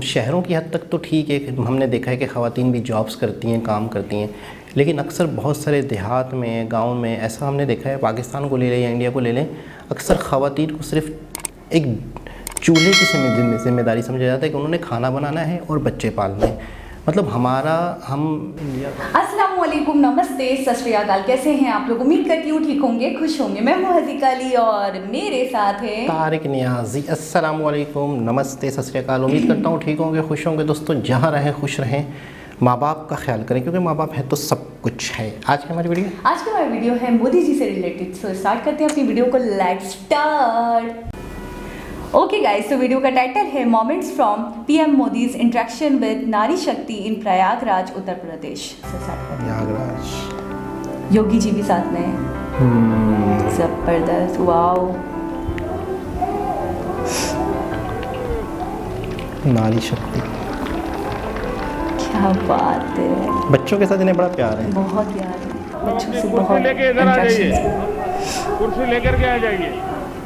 शहरों की हद तक तो ठीक है, हमने देखा है कि ख़वातीन भी जॉब्स करती हैं, काम करती हैं, लेकिन अक्सर बहुत सारे देहात में, गांव में ऐसा हमने देखा है, पाकिस्तान को ले लें या इंडिया को ले लें, अक्सर ख़वातीन को सिर्फ एक चूल्हे की जिम्मेदारी समझा जाता है कि उन्होंने खाना बनाना है और बच्चे पालने हैं। मतलब अस्सलाम वालेकुम, नमस्ते, सत श्री अकाल। कैसे हैं आप लोग? उम्मीद करती हूँ ठीक होंगे, खुश होंगे। मैं हूँ हज़ीका अली और मेरे साथ है तारिक नियाज़ी। अस्सलाम वालेकुम, नमस्ते, सत श्री अकाल। उम्मीद करता हूँ ठीक होंगे, खुश होंगे। दोस्तों, जहाँ रहें खुश रहें, माँ बाप का ख्याल करें, क्योंकि माँ बाप है तो सब कुछ है। आज की हमारी वीडियो है मोदी जी से रिलेटेड। सो स्टार्ट करते हैं अपनी वीडियो को। Let's start. ओके गाइस, तो वीडियो का टाइटल है moments from PM Modi's interaction with नारी शक्ति इन प्रयागराज, उत्तर प्रदेश। प्रयागराज, योगी जी भी साथ में हैं। जबरदस्त, वाओ। नारी शक्ति, क्या बात है। बच्चों के साथ इन्हें बड़ा प्यार है, बहुत प्यार है बच्चों से, बहुत लेके इधर आ जाइए, कुर्सी लेकर के आ जाइए।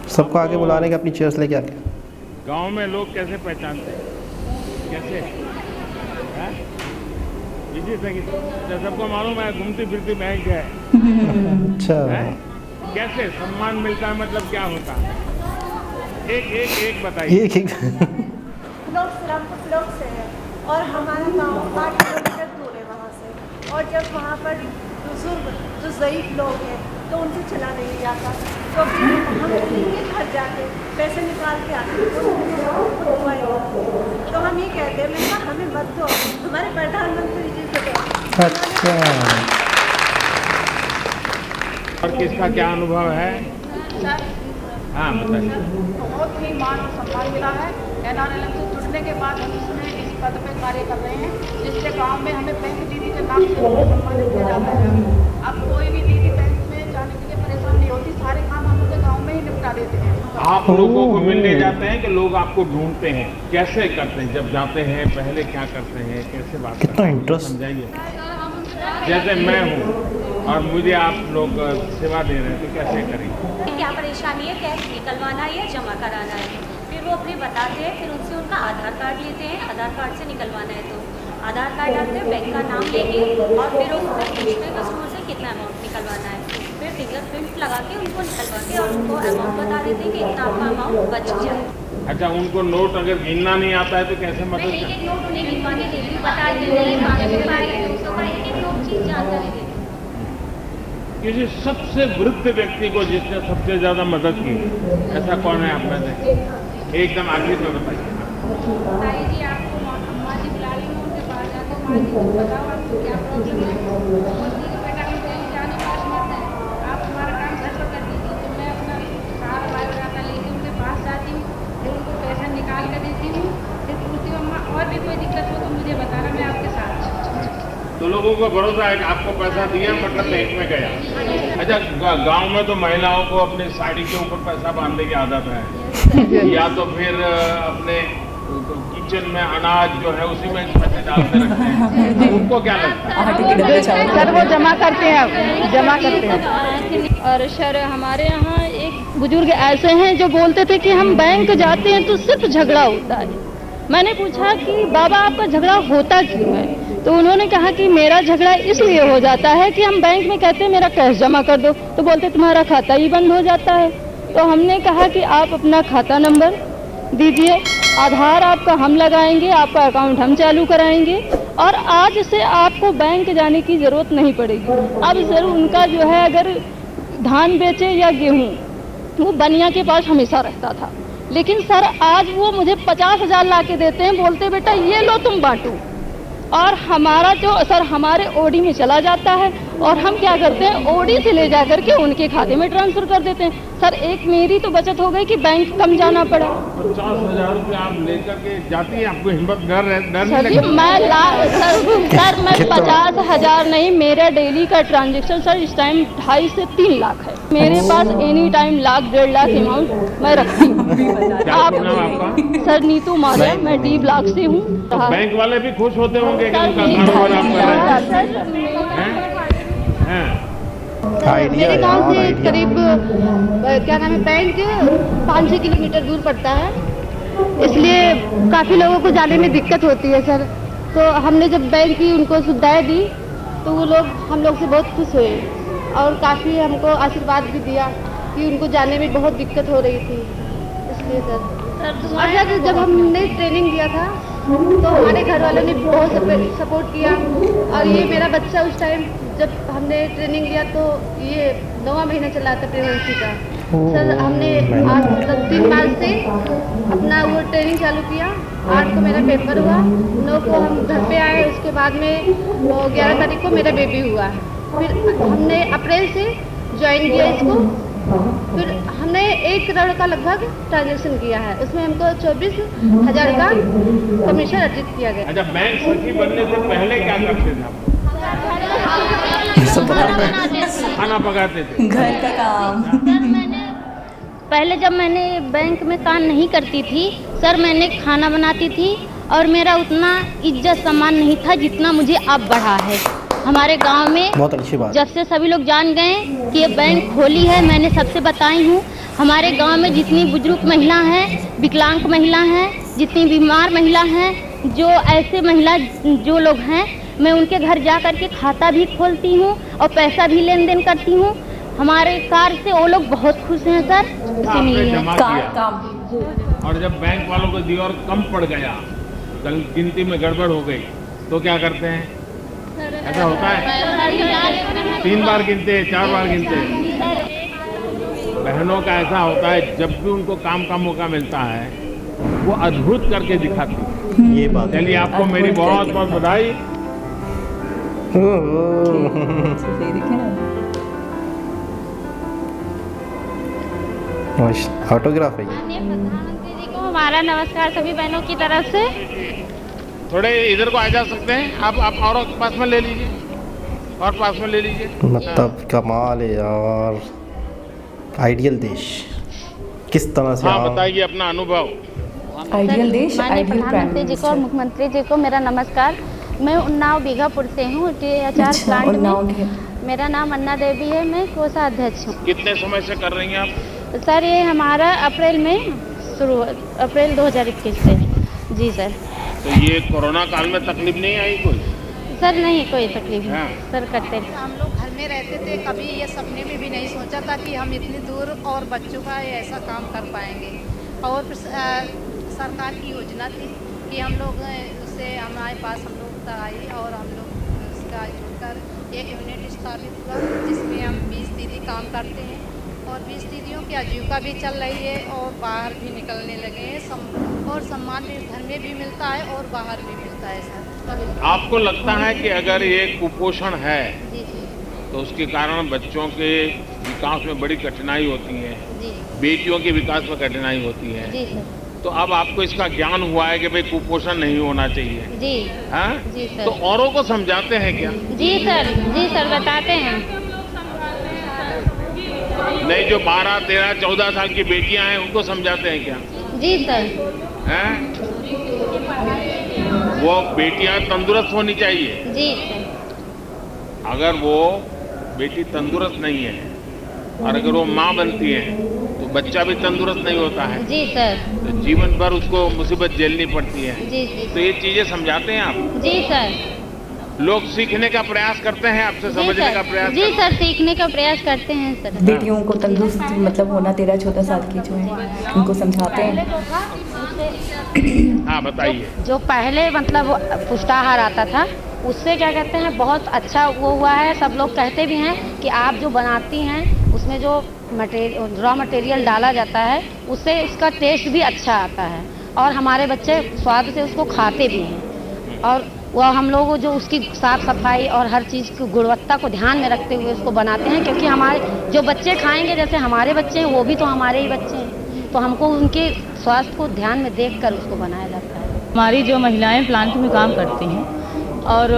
सबको आगे बुला रहे हैं, अपनी चेयर्स लेके आके। गांव में लोग कैसे पहचानते हैं? कैसे है? इसी से सबको मालूम है घूमती फिरती बैंक है। अच्छा, कैसे सम्मान मिलता है, मतलब क्या होता है? एक बताइए। एक लोग सिरामपुर से है और हमारा गांव 8 किलोमीटर दूर है वहाँ से। और जब वहाँ पर बुजुर्ग जो ज़ईफ लोग हैं तो उनसे चला नहीं जाता, तो फिर हम उनके घर जाके पैसे निकाल के आते हैं। तो हम ये कहते हैं, मैंने कहा हमें मत दो, हमारे प्रधानमंत्री जी से दो। अच्छा, और किसका क्या अनुभव है? हाँ बताइए। बहुत ही मान और सम्मान मिला है। NRLM से जुड़ने के बाद हम इसमें इस पद पे कार्य कर रहे हैं, जिससे गांव में हमें बैंक दीदी के नाम से सम्मानित किया जाता है। अब कोई भी दीदी बैंक में जाने के लिए परेशान नहीं होती, सारे काम हम लोग गाँव में ही निपटा देते हैं। आप लोगों को मिलने जाते हैं कि लोग आपको ढूंढते हैं? कैसे करते हैं? जब जाते हैं पहले क्या करते हैं, कैसे बात कितना करते हैं? इंटरेस्ट। समझाइए। जैसे मैं हूँ और मुझे आप लोग सेवा दे रहे हैं, तो कैसे करेंगे? क्या परेशानी है, कैश निकलवाना है या जमा कराना है, फिर वो अपने बताते हैं। फिर उनसे उनका आधार कार्ड लेते हैं, आधार कार्ड से निकलवाना है तो आधार कार्ड डालते हैं, बैंक का नाम लेके, और फिर उसमें पूछते हैं कस्टमर से कितना अमाउंट निकलवाना है। फिर फिंगरप्रिंट लगा के उनको निकलवा के और उनको अमाउंट बता देते हैं कि इतना आपका अमाउंट बच जाए। अच्छा, उनको नोट अगर गिनना नहीं आता है तो कैसे मदद एक एक नोट उन्हें गिनवा के देती हूँ, बता देते हैं 500 का है, 200 का, एक एक नोट चीज़ जानकारी देती हूँ। किसी सबसे वृद्ध व्यक्ति को जिसने सबसे ज्यादा मदद की, ऐसा कौन है आप में से? एकदम आखिर में बताइए। ताई जी, आपको अम्मा जी बुला रही हूँ, उनके पास जाकर माँ जी को बताओ आपको क्या प्रॉब्लम है। बोलती है बेटा हम कहीं जाने पास मत है, आप हमारा काम घर पर कर दीजिए। तो मैं अपना सारा बायोडाटा लेके उनके पास जाती हूँ, फिर उनको पैसा निकाल कर देती हूँ। फिर पूछती हूँ अम्मा और भी कोई दिक्कत हो तो मुझे बताना, मैं आपके साथ। तो लोगों को भरोसा है कि आपको पैसा दिया मतलब बैंक में गया। अच्छा, गांव में तो महिलाओं को अपनी साड़ी के ऊपर पैसा बांधने की आदत है, या तो फिर अपने किचन में अनाज जो है उसी में पैसे डालते रखते हैं। उनको क्या लगता है? सर वो जमा करते हैं, जमा करते हैं। और सर हमारे यहाँ एक बुजुर्ग ऐसे हैं जो बोलते थे कि हम बैंक जाते हैं तो सिर्फ झगड़ा होता है। मैंने पूछा कि बाबा आपका झगड़ा होता क्यों है? तो उन्होंने कहा कि मेरा झगड़ा इसलिए हो जाता है कि हम बैंक में कहते हैं मेरा कैश जमा कर दो, तो बोलते तुम्हारा खाता ही बंद हो जाता है। तो हमने कहा कि आप अपना खाता नंबर दीजिए, आधार आपका हम लगाएंगे, आपका अकाउंट हम चालू कराएंगे, और आज से आपको बैंक जाने की ज़रूरत नहीं पड़ेगी। अब ज़रूर उनका जो है अगर धान बेचे या गेहूँ, वो बनिया के पास हमेशा रहता था, लेकिन सर आज वो मुझे 50,000 ला के देते हैं, बोलते बेटा ये लो तुम बांटो, और हमारा जो सर हमारे ओडी में चला जाता है, और हम क्या करते हैं ओडी से ले जा करके उनके खाते में ट्रांसफर कर देते हैं। सर एक मेरी तो बचत हो गई कि बैंक कम जाना पड़ा। 50,000 रुपये आप लेकर के जाती हैं, आपको हिम्मत डर सर जी सर मैं 50,000 नहीं, मेरा डेली का ट्रांजेक्शन सर इस टाइम 2.5 से 3 लाख है मेरे पास। एनी टाइम 1,00,000 1.5 लाख अमाउंट मैं रखती हूँ। आप सर नीतू माधव, मैं D ब्लॉक से हूँ। बैंक वाले भी खुश होते होंगे कि उनका कारोबार आप कर रहे हैं। मेरे गांव से करीब क्या नाम है, बैंक 5-6 किलोमीटर दूर पड़ता है। इसलिए काफ़ी लोगों को जाने में दिक्कत होती है सर। तो हमने जब बैंक की उनको सुविधाएं दी तो वो लोग हम लोग से बहुत खुश हुए और काफ़ी हमको आशीर्वाद भी दिया कि उनको जाने में बहुत दिक्कत हो रही थी, इसलिए सर। और सर जब हमने ट्रेनिंग दिया था तो हमारे घर वालों ने बहुत सपोर्ट किया और ये मेरा बच्चा उस टाइम जब हमने ट्रेनिंग लिया तो ये 9वां महीना चला था प्रेगनेंसी का। सर हमने 3 मार्च से अपना वो ट्रेनिंग चालू किया। 8 को मेरा पेपर हुआ, 9 को हम घर पे आए, उसके बाद में 11 तारीख को मेरा बेबी हुआ। फिर हमने अप्रैल से ज्वाइन किया इसको। फिर हमने 1 करोड़ का लगभग ट्रांजेक्शन किया है, उसमें हमको 24,000 का कमीशन अर्जित किया गया। अच्छा, बैंक सखी बनने से पहले क्या करते थे आप? खाना पकाते थे, घर का काम। पहले जब मैंने बैंक में काम नहीं करती थी सर, मैंने खाना बनाती थी और मेरा उतना इज्जत सम्मान नहीं था जितना मुझे अब बढ़ा है हमारे गांव में। बहुत अच्छी बात। जब से सभी लोग जान गए कि ये बैंक खोली है, मैंने सबसे बताई हूँ। हमारे गांव में जितनी बुजुर्ग महिला हैं, विकलांग महिला हैं, जितनी बीमार महिला हैं, जो ऐसे महिला जो लोग हैं, मैं उनके घर जा कर के खाता भी खोलती हूँ और पैसा भी लेन देन करती हूँ। हमारे कार्य से वो लोग बहुत खुश हैं सर, आपने जमा किया काम। और जब बैंक वालों को दिया और कम पड़ गया, गिनती में गड़बड़ हो गई, तो क्या करते हैं? ऐसा होता है 3 बार गिनते, 4 बार गिनते। बहनों का ऐसा होता है, जब भी उनको काम का मौका मिलता है वो अद्भुत करके दिखाती है। ये बात है। चलिए, आपको मेरी बहुत बहुत बधाई। ऑटोग्राफ है। प्रधानमंत्री जी को हमारा नमस्कार सभी बहनों की तरफ से। थोड़े इधर को आ जा सकते हैं आप और पास में ले लीजिए, और पास में ले लीजिए। मतलब कमाल है यार, आइडियल देश किस तरह से। हाँ, बताइए अपना अनुभव। आइडियल देश, माननीय आइडियल प्राइम प्रधानमंत्री जी को और मिनिस्टर। मुख्यमंत्री जी को मेरा नमस्कार। मैं उन्नाव बीघापुर से हूँ, THR प्लांट में। मेरा नाम अन्ना देवी है, मैं कोषाध्यक्ष हूँ। कितने समय से कर रही हैं आप? सर ये हमारा अप्रैल में शुरू, अप्रैल 2021 से। जी सर। तो ये कोरोना काल में तकलीफ नहीं आई कोई? सर नहीं कोई तकलीफ हाँ। नहीं सर, करते थे। हम लोग घर में रहते थे, कभी ये सपने में भी नहीं सोचा था कि हम इतनी दूर और बच्चों का ये ऐसा काम कर पाएंगे। और फिर सरकार की योजना थी कि हम लोग उससे हमारे पास हम लोग आई और हम लोग उसका जुड़कर एक यूनिट स्थापित हुआ जिसमें हम 20 दीदी काम करते हैं और 20 दीदियों की आजीविका भी चल रही है और बाहर भी निकलने लगे हैं। और सम्मान भी घर में भी मिलता है और बाहर भी मिलता है सर। आपको लगता है कि अगर ये कुपोषण है जी जी तो उसके कारण बच्चों के विकास में बड़ी कठिनाई होती है, जी बेटियों के विकास में कठिनाई होती है, जी सर। तो अब आपको इसका ज्ञान हुआ है कि भाई कुपोषण नहीं होना चाहिए, जी हाँ? जी सर। तो औरों को समझाते हैं क्या? जी सर बताते हैं। नहीं, जो 12, 13, 14 साल की बेटियां हैं उनको समझाते हैं क्या? जी सर। हैं? वो बेटियां तंदुरुस्त होनी चाहिए। जी अगर वो बेटी तंदुरुस्त नहीं है और अगर वो माँ बनती है तो बच्चा भी तंदुरुस्त नहीं होता है, जी सर। तो जीवन भर उसको मुसीबत झेलनी पड़ती है। जी जी तो ये चीजें समझाते हैं आप? जी सर। लोग सीखने का प्रयास करते हैं आपसे, समझने का प्रयास जी करते सर, सीखने का प्रयास करते हैं सर। बेटियों को तंदुरुस्त मतलब होना 13-14 साल की जो है उनको समझाते हैं। हैं। हाँ, बताइए। जो पहले मतलब पुष्टाहार आता था उससे क्या कहते हैं बहुत अच्छा वो हुआ है। सब लोग कहते भी हैं कि आप जो बनाती हैं उसमें जो रॉ मटेरियल डाला जाता है उससे उसका टेस्ट भी अच्छा आता है और हमारे बच्चे स्वाद से उसको खाते भी हैं। और वह हम लोग जो उसकी साफ़ सफाई और हर चीज़ की गुणवत्ता को ध्यान में रखते हुए उसको बनाते हैं, क्योंकि हमारे जो बच्चे खाएंगे, जैसे हमारे बच्चे हैं वो भी तो हमारे ही बच्चे हैं, तो हमको उनके स्वास्थ्य को ध्यान में देखकर उसको बनाया जाता है। हमारी जो महिलाएं प्लांट में काम करती हैं और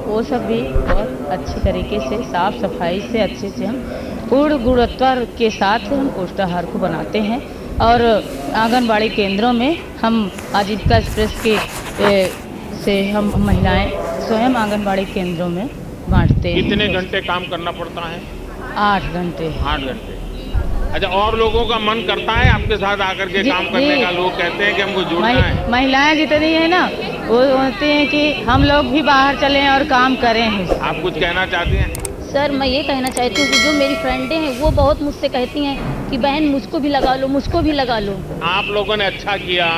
वो सब भी बहुत अच्छी तरीके से साफ़ सफाई से अच्छे से हम पूर्ण गुणवत्ता के साथ हम पोषाहार को बनाते हैं। और आंगनबाड़ी केंद्रों में हम आजीविका एक्सप्रेस के से हम महिलाएं स्वयं आंगनबाड़ी केंद्रों में बांटते हैं। कितने घंटे काम करना पड़ता है? 8 घंटे। 8 घंटे। अच्छा, और लोगों का मन करता है आपके साथ आकर के काम करने का? लोग कहते हैं कि हमको जुड़ना है। महिलाएं जितनी है ना वो होती हैं कि हम लोग भी बाहर चलें और काम करें। आप कुछ कहना चाहती हैं? सर मैं ये कहना चाहती हूँ कि जो मेरी फ्रेंडें हैं वो बहुत मुझसे कहती हैं कि बहन मुझको भी लगा लो, मुझको भी लगा लो। आप लोगों ने अच्छा किया,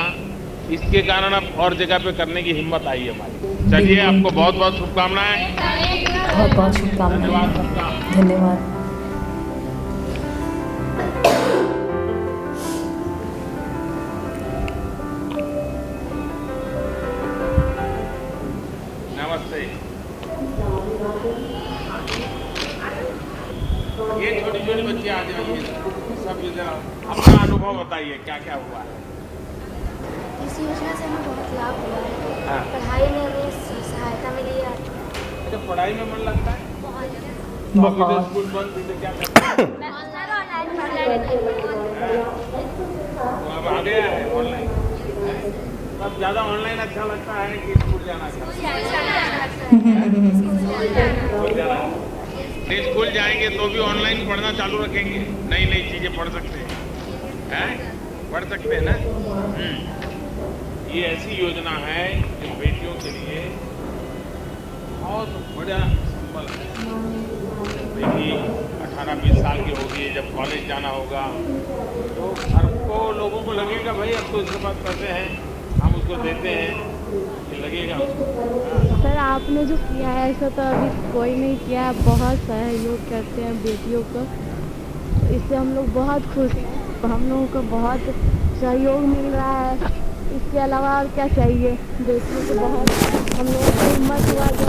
इसके कारण अब और जगह पे करने की हिम्मत आई है हमारी। चलिए, आपको बहुत बहुत शुभकामनाएं। बहुत बहुत शुभकामनाएं। धन्यवाद सबका। धन्यवाद। नमस्ते। ये छोटी छोटी बच्ची आ जाइए, सब इधर अपना अनुभव बताइए, क्या क्या हुआ है? इस योजना से हमें बहुत लाभ हुआ है। हाँ। पढ़ाई में हमें सहायता मिली है। अच्छा, पढ़ाई में मन लगता है? बहुत। तो स्कूल बंद थी तो क्या करते हैं? तो अब आ गया है ऑनलाइन। अब ज़्यादा ऑनलाइन अच्छा लगता है कि स्कूल जाना अच्छा लगता है? स्कूल जाएंगे तो भी ऑनलाइन पढ़ना चालू रखेंगे, नई नई चीज़ें पढ़ सकते हैं, पढ़ सकते हैं ना। ये ऐसी योजना है जो बेटियों के लिए बहुत बड़ा संबल है। बेटी 18-20 साल की होगी, जब कॉलेज जाना होगा तो हर को लोगों को लगेगा भाई अब तो इसके पास पैसे हैं, हम उसको देते हैं, ये लगेगा उसको। सर आपने जो किया है ऐसा तो अभी कोई नहीं किया, बहुत सहयोग करते हैं बेटियों को, इससे हम लोग बहुत खुश हैं। हम लोगों को बहुत सहयोग मिल रहा है, इसके अलावा और क्या चाहिए। बेटियों को बहुत हम लोगों को हिम्मत हुआ जो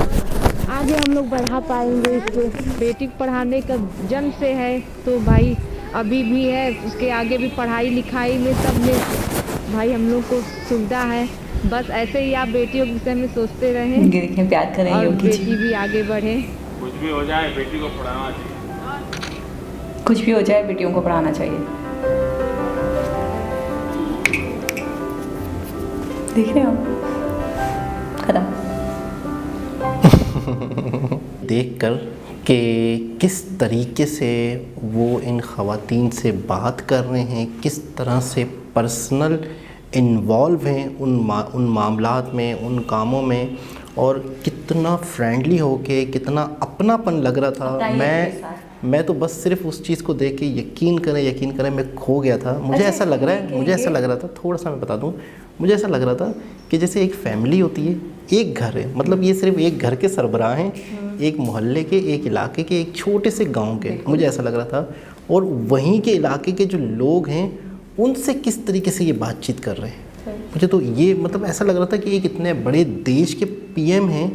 आगे हम लोग बढ़ा पाएंगे इसको। बेटी को पढ़ाने का जन्म से है तो भाई अभी भी है, उसके आगे भी पढ़ाई लिखाई में सब में भाई हम लोग को सुविधा है। बस ऐसे ही आप बेटियों के विषय में सोचते रहें, देखें, प्यार करें और योगी जी। बेटी भी आगे बढ़े। कुछ भी हो जाए बेटी को पढ़ाना चाहिए। कुछ भी हो जाए बेटियों को पढ़ाना चाहिए। देख रहे हो? खत्म। देखकर कि किस तरीके से वो इन ख़वातीन से बात कर रहे हैं, किस तरह से पर्सनल इन्वॉल्व हैं उन मामलात में, उन कामों में, और कितना फ्रेंडली होके, कितना अपनापन लग रहा था। मैं तो बस सिर्फ उस चीज़ को देख के यकीन करें मैं खो गया था। मुझे ऐसा लग रहा था, थोड़ा सा मैं बता दूं, मुझे ऐसा लग रहा था कि जैसे एक फैमिली होती है, एक घर है, मतलब ये सिर्फ एक घर के सरबराह हैं, एक मोहल्ले के, एक इलाके के, एक छोटे से गांव के, मुझे ऐसा लग रहा था। और वहीं के इलाके के जो लोग हैं उनसे किस तरीके से ये बातचीत कर रहे हैं, मुझे तो ये मतलब ऐसा लग रहा था कि एक इतने बड़े देश के पीएम हैं,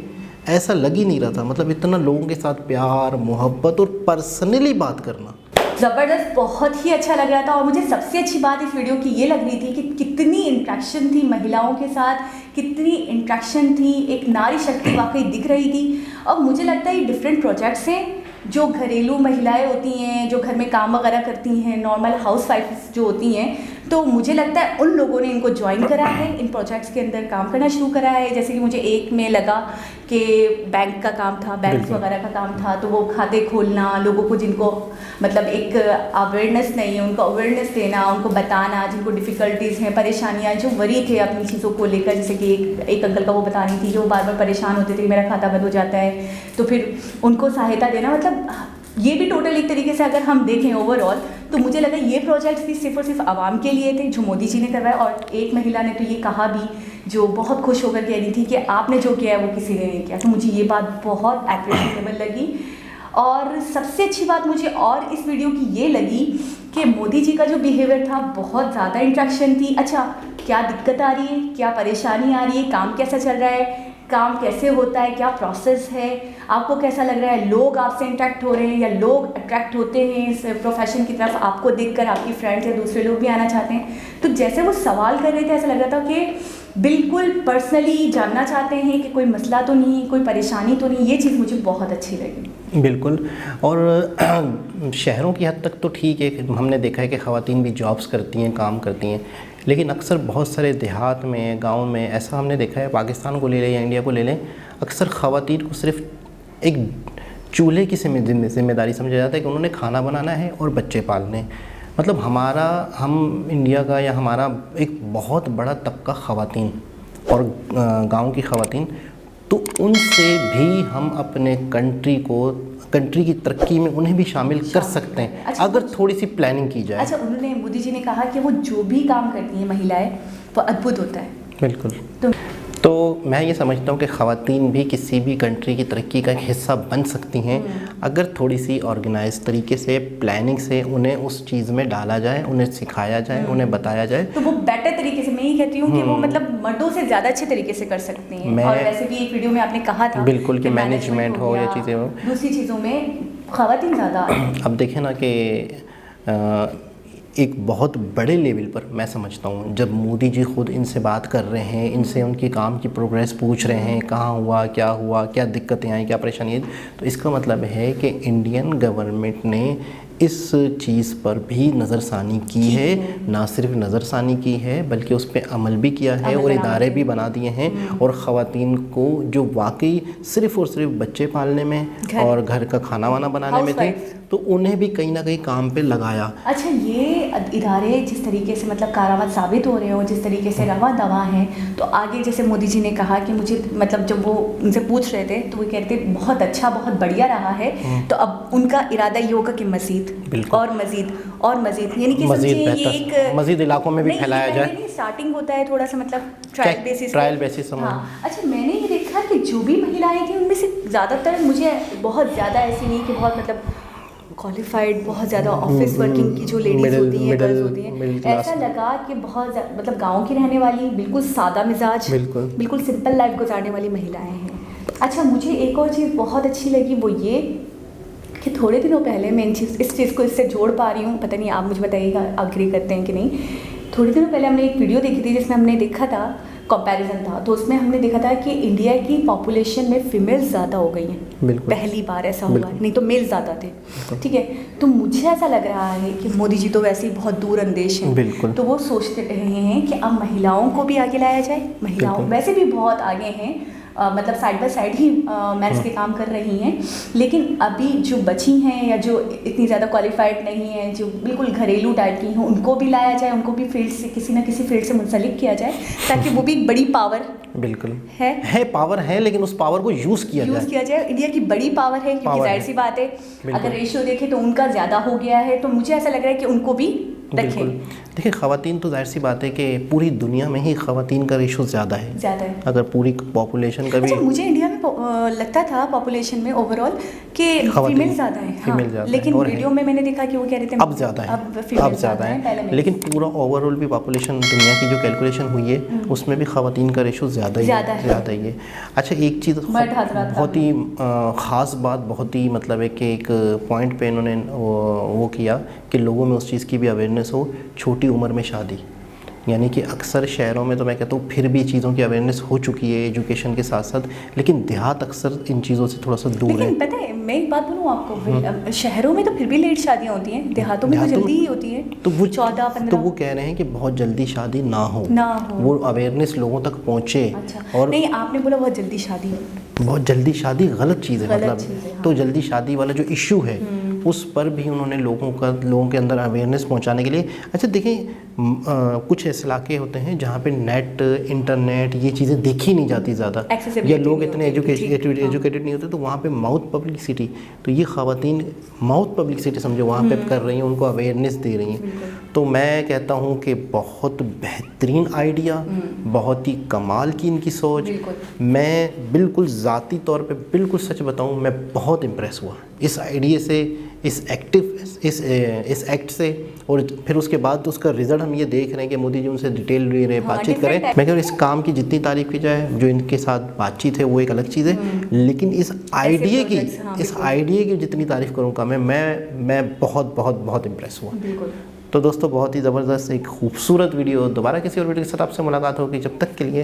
ऐसा लग ही नहीं रहा था। मतलब इतना लोगों के साथ प्यार, मोहब्बत और पर्सनली बात करना ज़बरदस्त, बहुत ही अच्छा लग रहा था। और मुझे सबसे अच्छी बात इस वीडियो की ये लग रही थी कि कितनी इंट्रैक्शन थी महिलाओं के साथ, कितनी इंट्रैक्शन थी, एक नारी शक्ति वाकई दिख रही थी। और मुझे लगता है ये डिफरेंट प्रोजेक्ट्स हैं जो घरेलू महिलाएं होती हैं, जो घर में काम वगैरह करती हैं, नॉर्मल हाउस वाइफ्स जो होती हैं, तो मुझे लगता है उन लोगों ने इनको ज्वाइन करा है, इन प्रोजेक्ट्स के अंदर काम करना शुरू करा है। जैसे कि मुझे एक में लगा कि बैंक का काम था, बैंक वगैरह का काम था, तो वो खाते खोलना, लोगों को जिनको मतलब एक अवेयरनेस नहीं है उनको अवेयरनेस देना, उनको बताना, जिनको डिफ़िकल्टीज़ हैं, परेशानियाँ, जो वरी थे अपनी चीज़ों को लेकर। जैसे कि एक अंकल का वो बता रही थी जो बार बार परेशान होते थे कि मेरा खाता बंद हो जाता है, तो फिर उनको सहायता देना। मतलब ये भी टोटल एक तरीके से अगर हम देखें ओवरऑल तो मुझे लगा ये प्रोजेक्ट्स भी सिर्फ और सिर्फ आवाम के लिए थे जो मोदी जी ने करवाए। और एक महिला ने तो ये कहा भी जो बहुत खुश होकर कह रही थी कि आपने जो किया है वो किसी ने नहीं किया, तो मुझे ये बात बहुत एप्रिशिएटेबल लगी। और सबसे अच्छी बात मुझे और इस वीडियो की ये लगी कि मोदी जी का जो बिहेवियर था, बहुत ज़्यादा इंट्रैक्शन थी। अच्छा, क्या दिक्कत आ रही है, क्या परेशानी आ रही है, काम कैसा चल रहा है, काम कैसे होता है, क्या प्रोसेस है, आपको कैसा लग रहा है, लोग आपसे इंटरेक्ट हो रहे हैं या लोग अट्रैक्ट होते हैं इस प्रोफेशन की तरफ, आपको देखकर आपकी फ्रेंड्स या दूसरे लोग भी आना चाहते हैं। तो जैसे वो सवाल कर रहे थे ऐसा लग रहा था कि बिल्कुल पर्सनली जानना चाहते हैं कि कोई मसला तो नहीं, कोई परेशानी तो नहीं। ये चीज़ मुझे बहुत अच्छी लगी। बिल्कुल। और शहरों की हद तक तो ठीक है, हमने देखा है कि ख़वातीन भी जॉब्स करती हैं, काम करती हैं, लेकिन अक्सर बहुत सारे देहात में, गांव में ऐसा हमने देखा है, पाकिस्तान को ले लें या इंडिया को ले लें, अक्सर ख़वातीन को सिर्फ एक चूल्हे की जिम्मेदारी समझा जाता है कि उन्होंने खाना बनाना है और बच्चे पालने हैं। मतलब हम इंडिया का या हमारा एक बहुत बड़ा तबका ख़वातीन और गांव की ख़वातीन, तो उनसे भी हम अपने कंट्री की तरक्की में उन्हें भी शामिल कर सकते हैं। अच्छा, अगर थोड़ी सी प्लानिंग की जाए। अच्छा, उन्होंने मोदी जी ने कहा कि वो जो भी काम करती हैं महिलाएं वो अद्भुत होता है। बिल्कुल। तो मैं ये समझता हूँ कि ख़वातीन भी किसी भी कंट्री की तरक्की का एक हिस्सा बन सकती हैं अगर थोड़ी सी ऑर्गेनाइज तरीके से, प्लानिंग से उन्हें उस चीज़ में डाला जाए, उन्हें सिखाया जाए, उन्हें बताया जाए, तो वो बेटर तरीके से, मैं ये कहती हूँ कि वो मतलब मर्दों से ज़्यादा अच्छे तरीके से कर सकती हैं। और वैसे भी एक वीडियो में आपने कहा था बिल्कुल कि मैनेजमेंट हो या चीज़ें हो, दूसरी चीज़ों में ख़वातीन ज़्यादा। अब देखें ना कि एक बहुत बड़े लेवल पर मैं समझता हूँ जब मोदी जी खुद इनसे बात कर रहे हैं, इनसे उनकी काम की प्रोग्रेस पूछ रहे हैं, कहाँ हुआ, क्या दिक्कतें आई, क्या परेशानी आई, तो इसका मतलब है कि इंडियन गवर्नमेंट ने इस चीज़ पर भी नज़रसानी की है। ना सिर्फ नज़रसानी की है बल्कि उस पर अमल भी किया है और इदारे भी बना दिए हैं। और ख़वातीन को जो वाकई सिर्फ़ और सिर्फ बच्चे पालने में और घर का खाना वाना बनाने में थे, तो उन्हें भी कहीं ना कहीं काम पे लगाया। अच्छा, ये इदारे जिस तरीके से मतलब कारआमद साबित हो रहे हो, जिस तरीके से रवा दवा हैं, तो आगे जैसे मोदी जी ने कहा कि मुझे मतलब जब वो उनसे पूछ रहे थे तो वो कहते बहुत अच्छा, बहुत बढ़िया रहा है। तो अब उनका इरादा ये होगा कि मज़ीद और मज़ीद, यानी कि समझिए ये एक मज़ीद इलाकों में भी फैलाया जाए। स्टार्टिंग होता है थोड़ा सा मतलब ट्रायल बेसिस। हाँ, अच्छा, मैंने ये देखा कि जो भी महिलाएं थी उनमें से ज़्यादातर, मुझे बहुत ज़्यादा ऐसी नहीं कि बहुत मतलब क्वालिफाइड, बहुत ज़्यादा ऑफिस वर्किंग की जो लेडीज़ होती हैं, गर्ल्स होती हैं, ऐसा लगा कि बहुत मतलब गांव की रहने वाली, बिल्कुल सादा मिजाज, बिल्कुल सिंपल लाइफ गुजारने वाली महिलाएं हैं। अच्छा, मुझे एक और चीज़ बहुत अच्छी लगी, वो ये कि थोड़े दिनों पहले मैं इस चीज़ को इससे जोड़ पा रही हूँ, पता नहीं आप मुझे बताइएगा एग्री करते हैं कि नहीं। थोड़े दिनों पहले हमने एक वीडियो देखी थी जिसमें हमने देखा था, कंपैरिजन था, तो उसमें हमने देखा था कि इंडिया की पॉपुलेशन में फीमेल्स ज़्यादा हो गई हैं। पहली बार ऐसा हुआ, नहीं तो मेल ज़्यादा थे। ठीक है, तो मुझे ऐसा लग रहा है कि मोदी जी तो वैसे ही बहुत दूर अंदेश हैं, तो वो सोचते रहे हैं कि अब महिलाओं को भी आगे लाया जाए। महिलाओं वैसे भी बहुत आगे हैं, मतलब side by side he maths के काम कर रही हैं, लेकिन अभी जो बची हैं या जो इतनी ज़्यादा क्वालिफाइड नहीं हैं, जो बिल्कुल घरेलू टाइप की हैं, उनको भी लाया जाए, उनको भी फील्ड से किसी ना किसी फील्ड से मुंसलिक किया जाए, ताकि वो भी एक बड़ी पावर है पावर है, लेकिन उस पावर को यूज़ किया जाए। इंडिया की बड़ी पावर है, क्योंकि जाहिर सी बात है अगर रेशियो देखें तो उनका ज़्यादा हो गया है, तो मुझे ऐसा लग रहा है कि उनको भी बिल्कुल। देखिए, ख़वातीन तो जाहिर सी बात है कि पूरी दुनिया में ही ख़वातीन का रेशो ज़्यादा है। अगर पूरी पॉपुलेशन का भी, अच्छा, मुझे इंडिया में लगता था पॉपुलेशन में ओवरऑल कि फीमेल ज़्यादा है, हाँ, लेकिन वीडियो में मैंने देखा कि वो कह रहे थे अब ज़्यादा है, लेकिन पूरा ओवरऑल भी पॉपुलेशन दुनिया की जो कैलकुलेशन हुई है उसमें भी ख़वातीन का रेशो ज़्यादा ही है। अच्छा, एक चीज़ बहुत ही ख़ास बात, बहुत ही मतलब है कि एक पॉइंट पे इन्होंने वो किया कि लोगों में उस चीज़ की भी अवेयरनेस हो, छोटी उम्र में शादी। यानी कि अक्सर शहरों में तो मैं कहता हूँ फिर भी चीज़ों की अवेयरनेस हो चुकी है एजुकेशन के साथ साथ, लेकिन देहात अक्सर इन चीज़ों से थोड़ा सा दूर है। पता है, मैं एक बात बोलूँ आपको, शहरों में तो फिर भी लेट शादियाँ होती हैं, देहातों में तो जल्दी ही होती है। तो वो 14-15, तो वो कह रहे हैं कि बहुत जल्दी शादी ना हो, वो अवेयरनेस लोगों तक पहुँचे। और नहीं, आपने बोला बहुत जल्दी शादी गलत चीज़ है, मतलब तो जल्दी शादी वाला जो इशू है उस पर भी उन्होंने लोगों के अंदर अवेयरनेस पहुंचाने के लिए। अच्छा, देखें, कुछ ऐसे इलाके होते हैं जहाँ पे नेट, इंटरनेट, ये चीज़ें देखी नहीं जाती ज़्यादा, या लोग इतने एजुकेटेड नहीं होते, तो वहाँ पे माउथ पब्लिसिटी, तो ये ख़वातीन माउथ पब्लिसिटी समझो वहाँ पे कर रही हैं, उनको अवेयरनेस दे रही हैं। तो मैं कहता हूँ कि बहुत बेहतरीन आइडिया, बहुत ही कमाल की इनकी सोच। मैं बिल्कुल ज़ाती तौर पे बिल्कुल सच बताऊँ, मैं बहुत इम्प्रेस हुआ इस आइडिया से, इस एक्ट से। और फिर उसके बाद उसका रिज़ल्ट हम ये देख रहे हैं कि मोदी जी उनसे डिटेल बातचीत करें। मैं कह रहा हूँ इस काम की जितनी तारीफ़ की जाए, जो इनके साथ बातचीत है वो एक अलग चीज़ है, लेकिन इस आइडिया की जितनी तारीफ़ करूँगा मैं बहुत इम्प्रेस हुआ। तो दोस्तों, बहुत ही ज़बरदस्त एक खूबसूरत वीडियो, दोबारा किसी और वीडियो के साथ आपसे मुलाकात होगी, जब तक के लिए